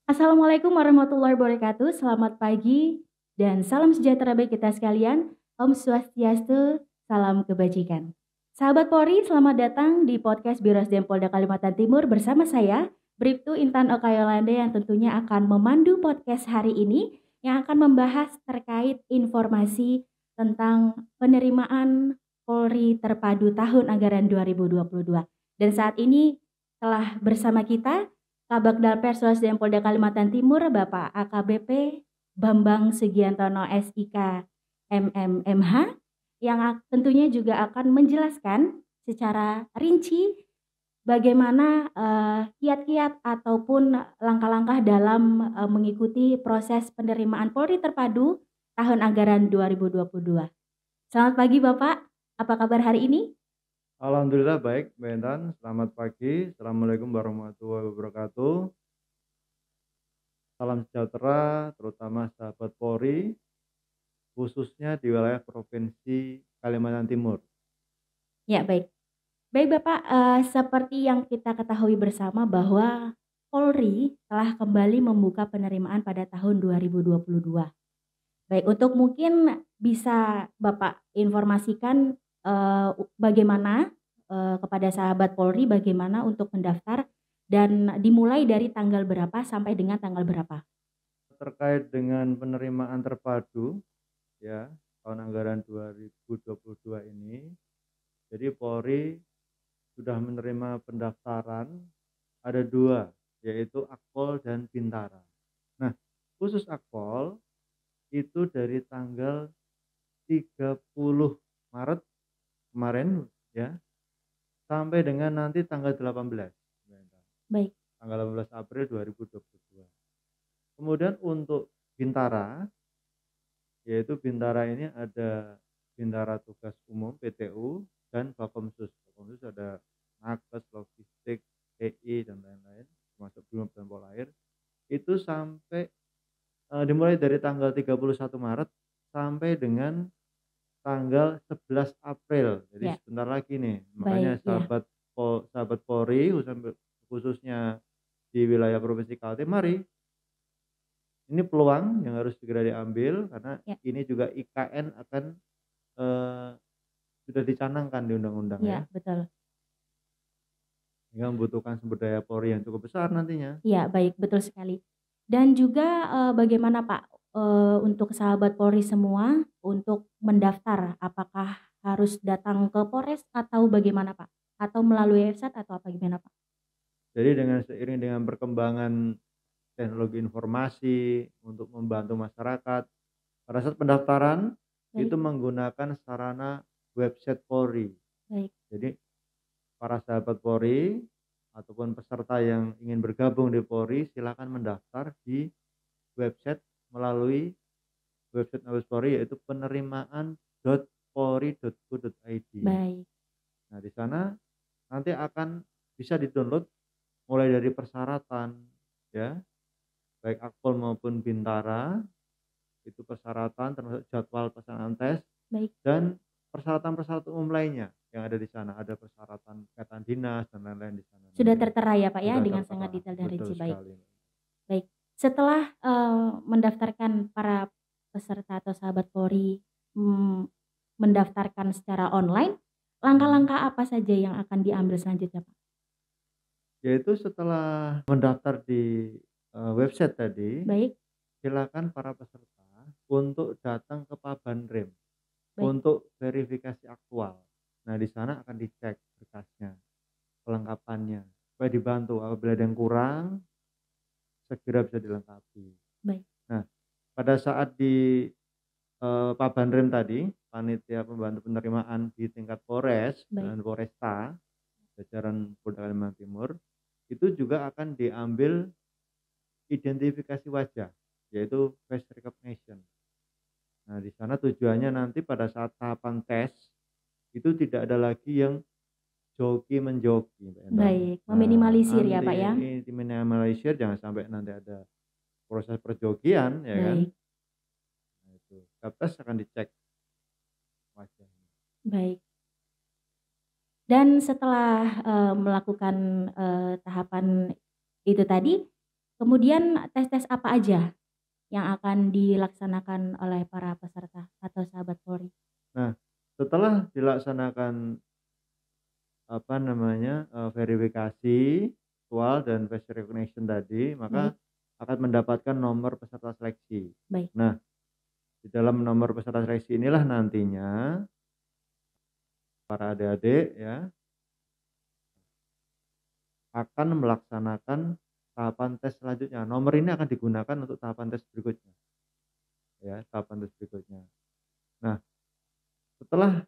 Assalamualaikum warahmatullahi wabarakatuh. Selamat pagi dan salam sejahtera bagi kita sekalian. Om Swastiastu, salam kebajikan. Sahabat Polri, selamat datang di podcast Birosdem Polda Kalimantan Timur bersama saya, Bribtu Intan Okayolande yang tentunya akan memandu podcast hari ini yang akan membahas terkait informasi tentang penerimaan Polri Terpadu tahun anggaran 2022. Dan saat ini telah bersama kita Kabagdal Perswasdem Polda Kalimantan Timur Bapak AKBP Bambang Sugiantono SIK MMMH yang tentunya juga akan menjelaskan secara rinci bagaimana kiat-kiat ataupun langkah-langkah dalam mengikuti proses penerimaan Polri Terpadu tahun anggaran 2022. Selamat pagi Bapak, apa kabar hari ini? Alhamdulillah baik, Mbak Intan. Selamat pagi. Assalamualaikum warahmatullahi wabarakatuh. Salam sejahtera, terutama sahabat Polri, khususnya di wilayah Provinsi Kalimantan Timur. Ya, baik. Baik Bapak, seperti yang kita ketahui bersama bahwa Polri telah kembali membuka penerimaan pada tahun 2022. Baik, untuk mungkin bisa Bapak informasikan, bagaimana, kepada sahabat Polri bagaimana untuk mendaftar dan dimulai dari tanggal berapa sampai dengan tanggal berapa? Terkait dengan penerimaan terpadu, ya, tahun anggaran 2022 ini, jadi Polri sudah menerima pendaftaran ada dua, yaitu Akpol dan Bintara. Nah, khusus Akpol itu dari tanggal 30 Maret kemarin ya, sampai dengan nanti tanggal 18, Baik, tanggal 18 April 2022. Kemudian untuk Bintara, yaitu Bintara ini ada Bintara Tugas Umum PTU dan Bakomsus. Bakomsus ada nakes, logistik, TI dan lain-lain, termasuk Brimob dan Polair. Itu sampai dimulai dari tanggal 31 Maret sampai dengan tanggal 11 April, jadi ya, sebentar lagi nih. Makanya baik, ya, sahabat Polri khususnya di wilayah Provinsi Kaltim, mari, ini peluang yang harus segera diambil karena ya, ini juga IKN akan, eee, sudah dicanangkan di undang-undang ya, ya, betul. sehingga membutuhkan sumber daya Polri yang cukup besar nantinya. Iya, baik, betul sekali. Dan juga, bagaimana Pak, untuk sahabat Polri semua untuk mendaftar, apakah harus datang ke Polres atau bagaimana Pak? Atau melalui website atau apa gimana Pak? Jadi dengan seiring dengan perkembangan teknologi informasi untuk membantu masyarakat, pada saat pendaftaran itu Baik, menggunakan sarana website Polri. baik, Jadi para sahabat Polri ataupun peserta yang ingin bergabung di Polri silakan mendaftar di website melalui website Mabes Polri, yaitu penerimaan.polri.go.id. baik, Nah, di sana nanti akan bisa di-download mulai dari persyaratan ya, baik Akpol maupun Bintara, itu persyaratan termasuk jadwal pelaksanaan tes baik. dan persyaratan-persyaratan umum lainnya yang ada di sana. Ada persyaratan ikatan dinas dan lain-lain di sana Sudah nanti. tertera ya Pak ya Sudah dengan sangat tertera, detail dan betul rinci, baik, sekali. baik. Setelah, mendaftarkan para peserta atau sahabat Polri, mendaftarkan secara online, Mhm. langkah-langkah apa saja yang akan diambil selanjutnya Pak? Yaitu setelah mendaftar di, website tadi, Baik, silakan para peserta untuk datang ke Pabanrem baik. untuk verifikasi aktual. Nah, di sana akan dicek berkasnya, kelengkapannya, supaya dibantu apabila ada yang kurang, segera bisa dilengkapi. Baik, Nah, pada saat di, Pabanrem tadi, panitia pembantu penerimaan di tingkat Polres baik, dan Polresta, jajaran Polda Kalimantan Timur, itu juga akan diambil identifikasi wajah, yaitu face recognition. Nah, di sana tujuannya nanti pada saat tahapan tes, itu tidak ada lagi yang joki-menjoki, Mbak Intan. baik, Nah, meminimalisir ya, anti Pak, ya? ini diminimalisir, jangan sampai nanti ada proses perjokian, ya kan. Baik, Nah, itu. Setiap tes akan dicek wajahnya. baik. Dan setelah, melakukan, tahapan itu tadi, Kemudian tes-tes apa aja yang akan dilaksanakan oleh para peserta atau sahabat Polri? Nah, setelah dilaksanakan verifikasi visual dan face recognition tadi, Baik, maka akan mendapatkan nomor peserta seleksi. baik, Nah, di dalam nomor peserta seleksi inilah nantinya para adik-adik ya akan melaksanakan tahapan tes selanjutnya. Nomor ini akan digunakan untuk tahapan tes berikutnya, ya, tahapan tes berikutnya. Nah, setelah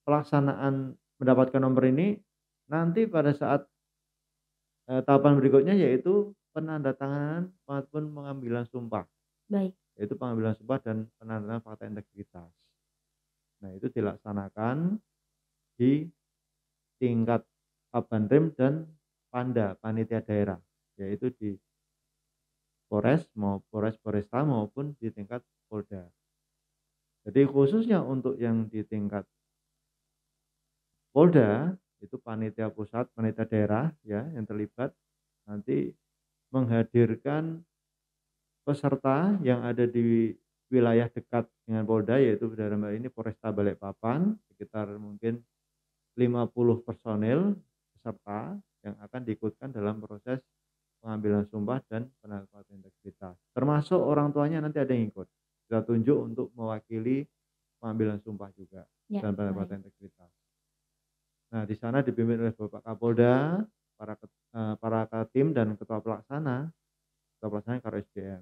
pelaksanaan mendapatkan nomor ini, nanti pada saat tahapan berikutnya yaitu penandatanganan maupun pengambilan sumpah, baik, yaitu pengambilan sumpah dan penandatanganan fakta integritas. Nah, itu dilaksanakan di tingkat Kabanrem dan Panda, panitia daerah, yaitu di Polres Poresta maupun di tingkat Polda. Jadi khususnya untuk yang di tingkat Polda, itu panitia pusat, panitia daerah ya yang terlibat nanti menghadirkan peserta yang ada di wilayah dekat dengan Polda, yaitu dalam hal ini Polresta Balikpapan, sekitar mungkin 50 personil peserta yang akan diikutkan dalam proses pengambilan sumpah dan penetapan integritas. Termasuk orang tuanya nanti ada yang ikut. Kita tunjuk untuk mewakili pengambilan sumpah juga ya, dan baik, penetapan integritas. Nah, di sana dipimpin oleh Bapak Kapolda, para Katim dan ketua pelaksana Karo SDM.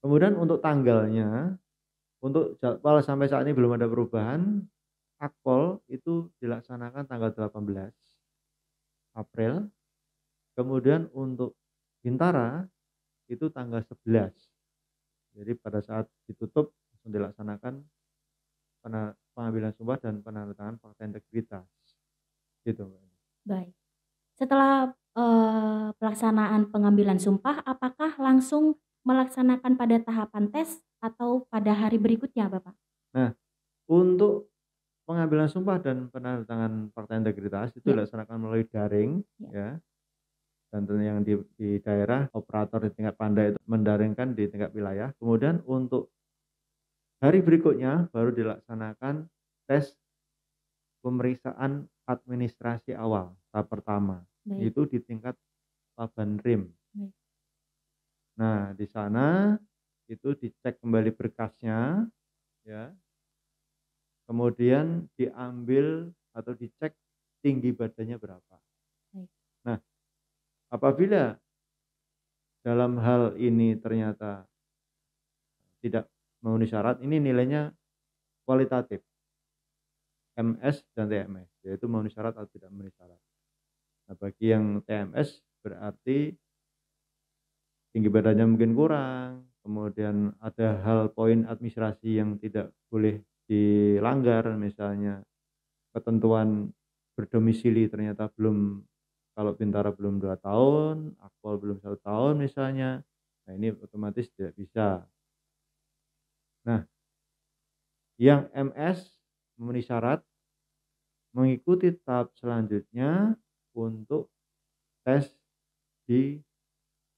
Kemudian untuk tanggalnya, untuk jadwal sampai saat ini belum ada perubahan. Akpol itu dilaksanakan tanggal 18 April. Kemudian untuk Bintara itu tanggal 11. Jadi pada saat ditutup langsung dilaksanakan pengambilan sumpah dan penandatanganan fakta integritas. Gitu. baik. Setelah pelaksanaan pengambilan sumpah, apakah langsung melaksanakan pada tahapan tes atau pada hari berikutnya, Bapak? Nah, untuk pengambilan sumpah dan penandatanganan fakta integritas itu Ya, dilaksanakan melalui daring, ya, ya. Dan yang di daerah operator di tingkat Panda itu mendaringkan di tingkat wilayah. Kemudian untuk hari berikutnya baru dilaksanakan tes pemeriksaan administrasi awal tahap pertama, baik, itu di tingkat Kabanrem. baik, Nah, di sana itu dicek kembali berkasnya, ya. Kemudian diambil atau dicek tinggi badannya berapa. baik, Nah, apabila dalam hal ini ternyata tidak memenuhi syarat, ini nilainya kualitatif, MS dan TMS, yaitu memenuhi syarat atau tidak memenuhi syarat. Nah, bagi yang TMS berarti tinggi badannya mungkin kurang, kemudian ada hal poin administrasi yang tidak boleh dilanggar, misalnya ketentuan berdomisili ternyata belum, kalau Bintara belum 2 tahun, Akpol belum 1 tahun misalnya, nah ini otomatis tidak bisa. Nah, yang MS memenuhi syarat mengikuti tahap selanjutnya untuk tes di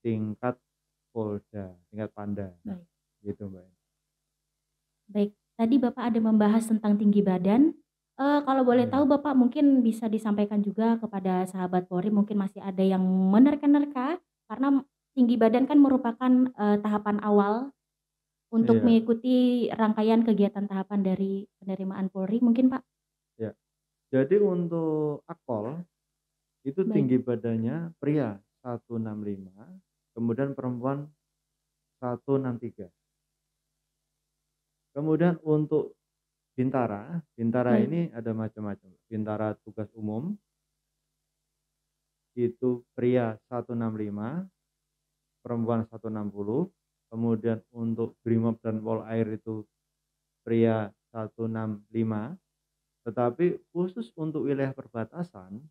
tingkat Polda, tingkat Panda, baik. gitu Mbak. Baik, tadi Bapak ada membahas tentang tinggi badan. Kalau boleh tahu Iya. Bapak mungkin bisa disampaikan juga kepada sahabat Polri, mungkin masih ada yang menerka-nerka karena tinggi badan kan merupakan tahapan awal untuk Iya, mengikuti rangkaian kegiatan tahapan dari penerimaan Polri, mungkin Pak? iya. Jadi untuk Akpol itu Baik, tinggi badannya pria 165, kemudian perempuan 163. Kemudian untuk Bintara, Bintara baik, ini ada macam-macam. Bintara tugas umum itu pria 165, perempuan 160. Kemudian untuk Brimob dan Polair itu pria 165. Tetapi khusus untuk wilayah perbatasan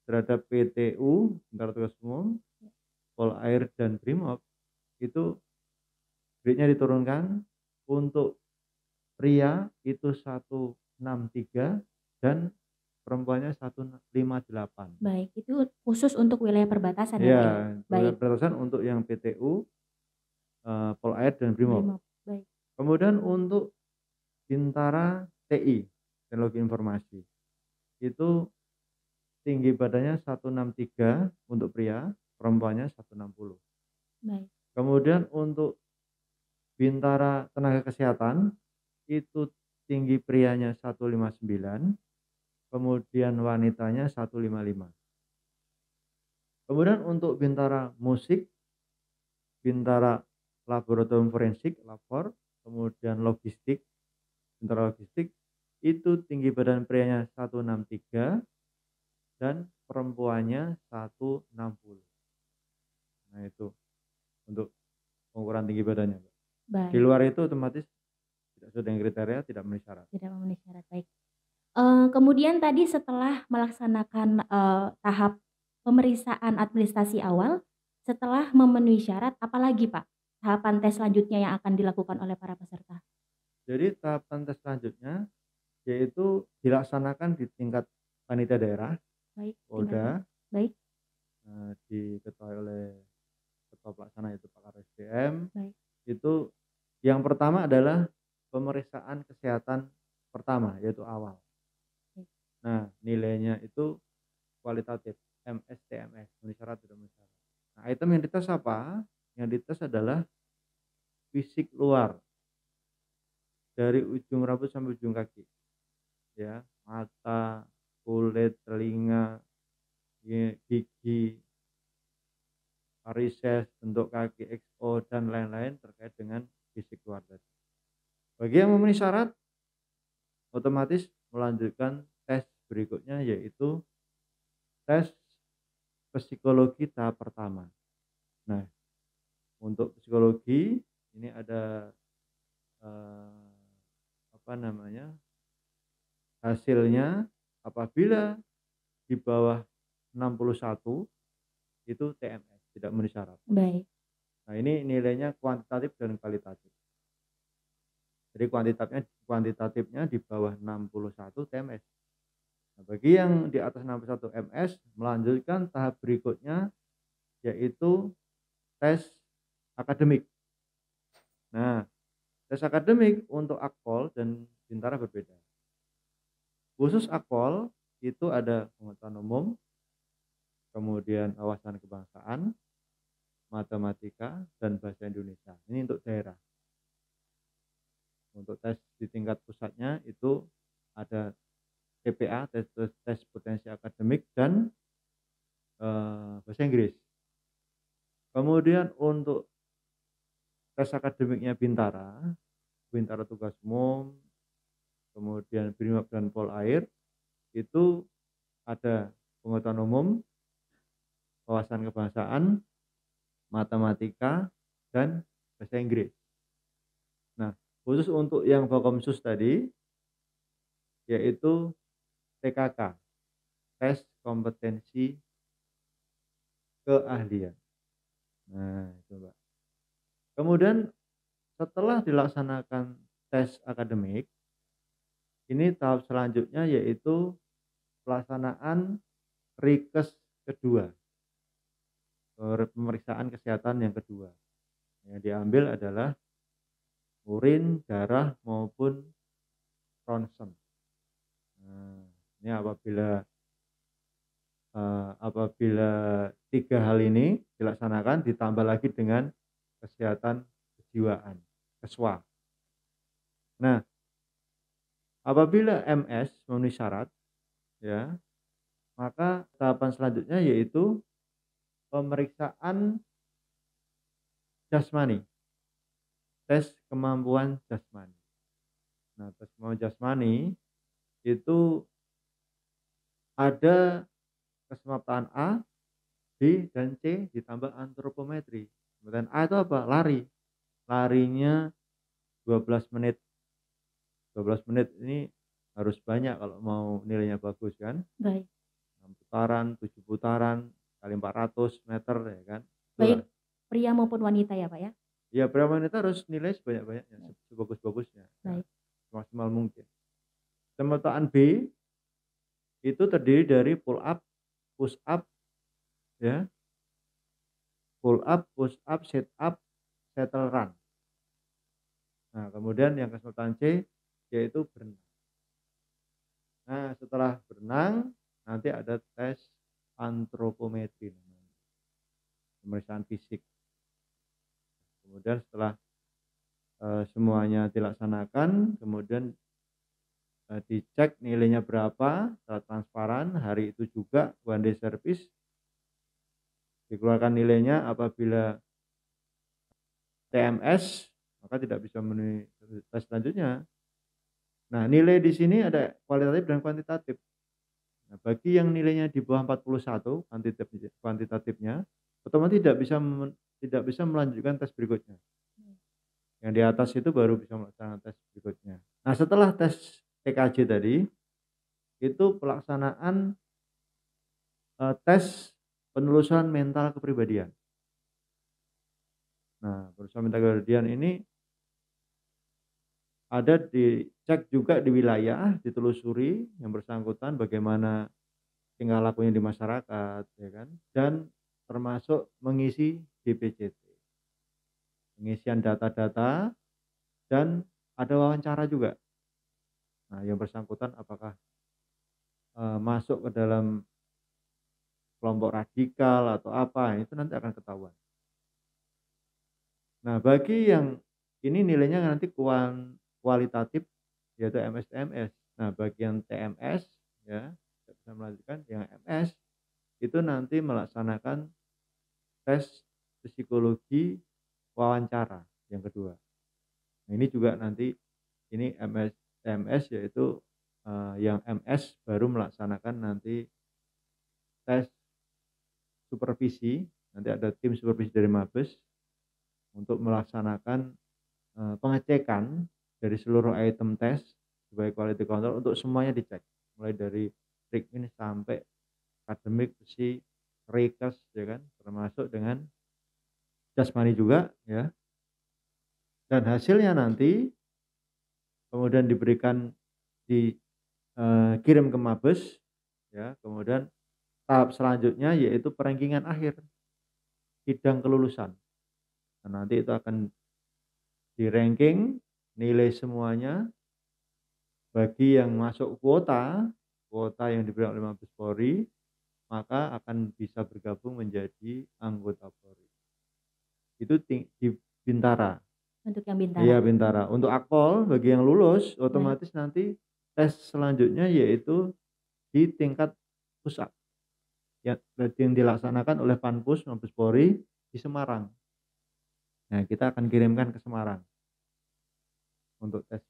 terhadap PTU, Bintara tugas umum, Polair dan Brimob itu grade-nya diturunkan. Untuk pria itu 163 dan perempuannya 158. Baik, itu khusus untuk wilayah perbatasan ya, Pak, ya? Iya, Baik. perbatasan untuk yang PTU, Polair dan Brimob. Brimob, baik. Kemudian untuk Bintara TI, Teknologi Informasi, itu tinggi badannya 163 untuk pria, perempuannya 160. Baik. Kemudian untuk Bintara Tenaga Kesehatan, itu tinggi prianya 159, kemudian wanitanya 155. Kemudian untuk Bintara Musik, Bintara Laboratorium Forensik, Lapor, kemudian Logistik, Bintara Logistik, itu tinggi badan prianya 163 dan perempuannya 160. Nah itu untuk ukuran tinggi badannya. Di Baik, luar itu otomatis tidak sesuai dengan kriteria, tidak memenuhi syarat. tidak memenuhi syarat, baik. Kemudian tadi setelah melaksanakan, tahap pemeriksaan administrasi awal, setelah memenuhi syarat, apalagi Pak, tahapan tes selanjutnya yang akan dilakukan oleh para peserta? Jadi tahapan tes selanjutnya yaitu dilaksanakan di tingkat panitia daerah, Baik, Polda, baik, diketuai oleh ketua pelaksana itu Pak RSDM. baik, Itu yang pertama adalah pemeriksaan kesehatan pertama yaitu awal. baik. Nah, nilainya itu kualitatif, MS, TMS, memenuhi syarat tidak memenuhi syarat. Nah, item yang dites apa? Yang dites adalah fisik luar dari ujung rambut sampai ujung kaki. Ya, mata, kulit, telinga, gigi, varises, bentuk kaki, XO, dan lain-lain terkait dengan fisik luar tadi. Bagi yang memenuhi syarat, otomatis melanjutkan tes berikutnya yaitu tes psikologi tahap pertama. Nah, untuk psikologi ini ada hasilnya apabila di bawah 61 itu TMS, tidak memenuhi syarat. Baik, Nah, ini nilainya kuantitatif dan kualitatif. Jadi kuantitatifnya di bawah 61 TMS. Nah, bagi yang di atas 61 MS melanjutkan tahap berikutnya yaitu tes akademik. Nah, tes akademik untuk Akpol dan Bintara berbeda. Khusus Akpol itu ada pengetahuan umum, kemudian wawasan kebangsaan, matematika, dan bahasa Indonesia. Ini untuk daerah. Untuk tes di tingkat pusatnya itu ada TPA, tes potensi akademik, dan bahasa Inggris. Kemudian untuk tes akademiknya Bintara Tugas Umum, kemudian Brimob dan Polair, itu ada pengetahuan umum, wawasan kebangsaan, matematika, dan bahasa Inggris. Nah, khusus untuk yang Vakomsus tadi, yaitu TKK, tes kompetensi keahlian. Nah, coba. Kemudian setelah dilaksanakan tes akademik, ini tahap selanjutnya yaitu pelaksanaan rikes kedua, pemeriksaan kesehatan yang kedua. Yang diambil adalah urin, darah, maupun ronsen. Nah, ini apabila 3 hal ini dilaksanakan ditambah lagi dengan kesehatan kejiwaan, KESWA. Nah, apabila MS memenuhi syarat, ya, maka tahapan selanjutnya yaitu pemeriksaan jasmani, tes kemampuan jasmani. Nah, tes kemampuan jasmani itu ada kesemaptaan A, B, dan C ditambah antropometri. Kemudian A itu apa? Lari. Larinya 12 menit. 12 menit ini harus banyak kalau mau nilainya bagus kan. baik. 6 putaran, 7 putaran, kali 400 meter ya kan. Baik pria maupun wanita ya Pak ya? Ya, pria wanita harus nilai sebanyak-banyaknya, sebagus-bagusnya. Ya, Baik. maksimal mungkin. Pemetaan B itu terdiri dari pull up, push up, ya, pull up, push up, sit up, shuttle run. Nah, kemudian yang kesulitan C yaitu berenang. Nah, setelah berenang nanti ada tes antropometri namanya, pemeriksaan fisik. Kemudian setelah semuanya dilaksanakan, kemudian dicek nilainya berapa secara transparan. Hari itu juga one day service dikeluarkan nilainya. Apabila TMS maka tidak bisa memenuhi tes selanjutnya. Nah, nilai di sini ada kualitatif dan kuantitatif. Nah, bagi yang nilainya di bawah 41 kuantitatifnya, otomatis tidak bisa melanjutkan tes berikutnya. Yang di atas itu baru bisa melaksanakan tes berikutnya. Nah, setelah tes TKJ tadi, itu pelaksanaan tes penelusuran mental kepribadian. Nah, penelusuran mental kepribadian ini ada dicek juga di wilayah, ditelusuri yang bersangkutan bagaimana tingkah lakunya di masyarakat, ya kan, dan termasuk mengisi DPJT, pengisian data-data, dan ada wawancara juga. Nah, yang bersangkutan apakah masuk ke dalam kelompok radikal atau apa, itu nanti akan ketahuan. Nah, bagi yang ini nilainya nanti kualitatif, yaitu MS-TMS. Nah, bagi yang TMS, ya, bisa melanjutkan. Yang MS itu nanti melaksanakan tes psikologi wawancara yang kedua. Nah, ini juga nanti ini MS yaitu yang MS baru melaksanakan nanti tes supervisi. Nanti ada tim supervisi dari Mabes untuk melaksanakan pengecekan dari seluruh item tes sebagai quality control untuk semuanya dicek, mulai dari readme sampai akademik, besi, rekes, ya kan, termasuk dengan jasmani juga, ya. Dan hasilnya nanti kemudian dikirim ke Mabes, ya. Kemudian tahap selanjutnya yaitu perankingan akhir, sidang kelulusan. Nah, nanti itu akan di ranking nilai semuanya. Bagi yang masuk kuota yang diberikan oleh Mabes Polri, maka akan bisa bergabung menjadi anggota Polri. Itu di Bintara. Untuk yang Bintara. Iya, Bintara. Untuk Akpol bagi yang lulus otomatis nanti tes selanjutnya yaitu di tingkat pusat. Ya, yang dilaksanakan oleh Panpus Mabes Polri di Semarang. Nah, kita akan kirimkan ke Semarang untuk tes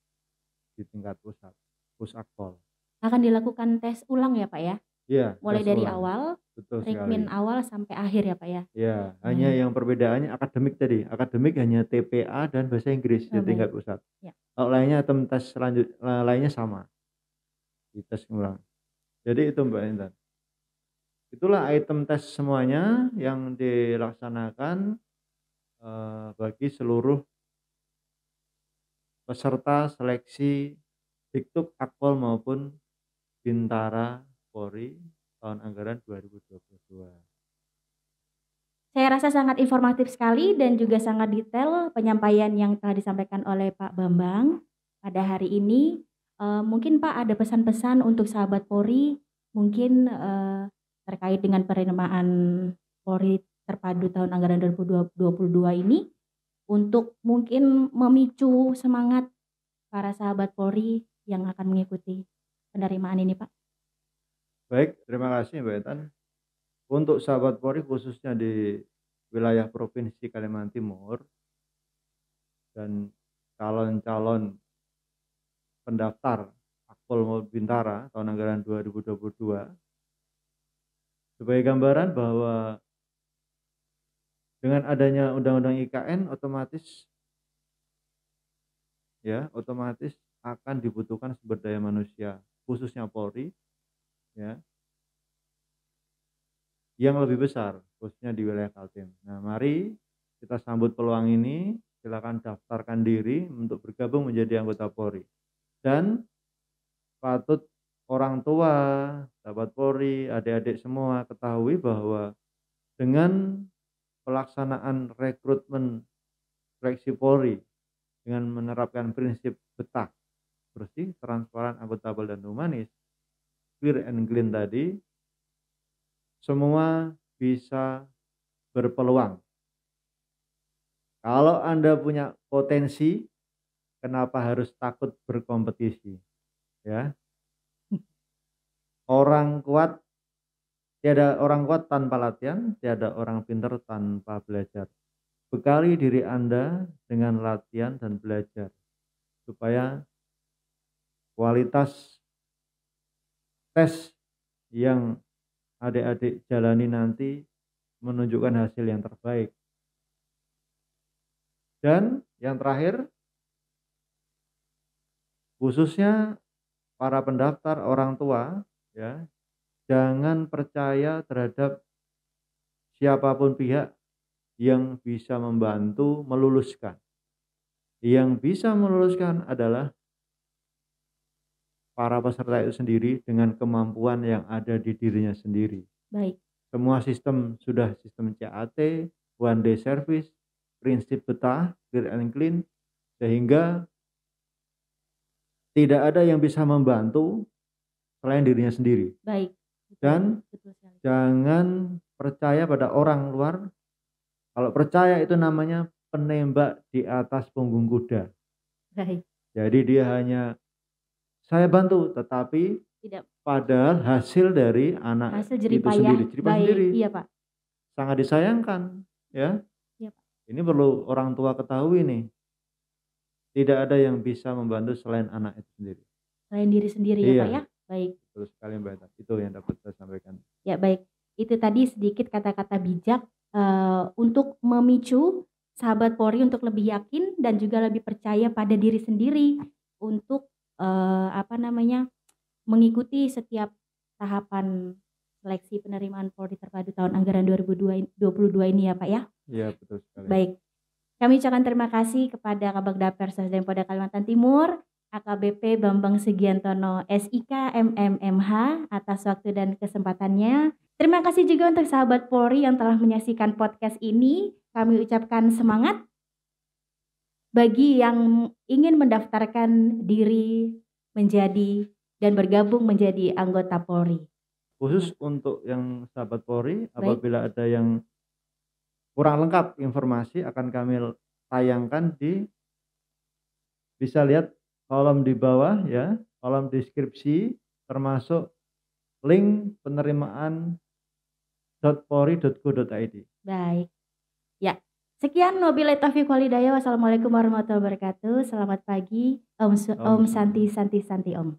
di tingkat pusat, Pusakpol. Akan dilakukan tes ulang ya Pak ya? Iya, mulai tes dari ulang. awal, Betul rekrutmen sekali. awal sampai akhir ya Pak ya? Ya, hanya yang perbedaannya akademik tadi. Akademik hanya TPA dan bahasa Inggris di tingkat pusat. Ya. Kalau lainnya tes lainnya sama. Di tes ulang. Jadi itu Mbak Intan. Itulah item tes semuanya yang dilaksanakan bagi seluruh peserta seleksi Diktuk, Akpol maupun Bintara Polri tahun anggaran 2022. Saya rasa sangat informatif sekali dan juga sangat detail penyampaian yang telah disampaikan oleh Pak Bambang pada hari ini. Mungkin Pak ada pesan-pesan untuk sahabat Polri, mungkin terkait dengan penerimaan Polri terpadu tahun anggaran 2022 ini, untuk mungkin memicu semangat para sahabat Polri yang akan mengikuti penerimaan ini Pak. Baik, terima kasih Mbak Intan. Untuk sahabat Polri khususnya di wilayah Provinsi Kalimantan Timur dan calon-calon pendaftar Akpol Bintara tahun anggaran 2022, sebagai gambaran bahwa dengan adanya Undang-Undang IKN otomatis akan dibutuhkan sumber daya manusia khususnya Polri, ya, yang lebih besar khususnya di wilayah Kaltim. Nah, mari kita sambut peluang ini, silakan daftarkan diri untuk bergabung menjadi anggota Polri. Dan patut orang tua, sahabat Polri, adik-adik semua ketahui bahwa dengan pelaksanaan rekrutmen seleksi Polri dengan menerapkan prinsip betah, bersih, transparan, akuntabel, dan humanis, clear and clean tadi, semua bisa berpeluang. Kalau Anda punya potensi, kenapa harus takut berkompetisi? Ya, tiada orang kuat tanpa latihan, tiada orang pintar tanpa belajar. Bekali diri Anda dengan latihan dan belajar supaya kualitas tes yang adik-adik jalani nanti menunjukkan hasil yang terbaik. Dan yang terakhir, khususnya para pendaftar orang tua, ya, jangan percaya terhadap siapapun pihak yang bisa membantu meluluskan. Yang bisa meluluskan adalah para peserta itu sendiri dengan kemampuan yang ada di dirinya sendiri. Baik. Semua sistem sudah sistem CAT, one day service, prinsip betah, clear and clean, sehingga tidak ada yang bisa membantu selain dirinya sendiri. Baik. Dan jangan percaya pada orang luar. Kalau percaya itu namanya penembak di atas punggung kuda. Baik. Jadi dia hanya saya bantu, tetapi tidak, padahal hasil dari anak hasil itu sendiri, jeripah sendiri. Iya Pak. Sangat disayangkan, ya. Iya Pak. Ini perlu orang tua ketahui nih. Tidak ada yang bisa membantu selain anak itu sendiri. Selain diri sendiri iya. Ya Pak ya. Baik. Terus sekali Mbak, itu yang dapat saya sampaikan. Ya baik. Itu tadi sedikit kata-kata bijak untuk memicu sahabat Polri untuk lebih yakin dan juga lebih percaya pada diri sendiri untuk mengikuti setiap tahapan seleksi penerimaan Polri Terpadu tahun anggaran 2022 ini ya Pak ya. Iya betul sekali. Baik. Kami ucapkan terima kasih kepada Kabagdapers Sasdem Polda Kalimantan Timur, AKBP Bambang Sugiantono SIK MMMH atas waktu dan kesempatannya. Terima kasih juga untuk sahabat Polri yang telah menyaksikan podcast ini. Kami ucapkan semangat bagi yang ingin mendaftarkan diri menjadi dan bergabung menjadi anggota Polri. Khusus untuk yang sahabat Polri, apabila ada yang kurang lengkap informasi akan kami tayangkan bisa lihat kolom di bawah ya, kolom deskripsi termasuk link penerimaan .polri.go.id. Baik. Ya. Sekian wabillahi taufiq wal hidayah. Wassalamualaikum warahmatullahi wabarakatuh. Selamat pagi. Om Santi Om.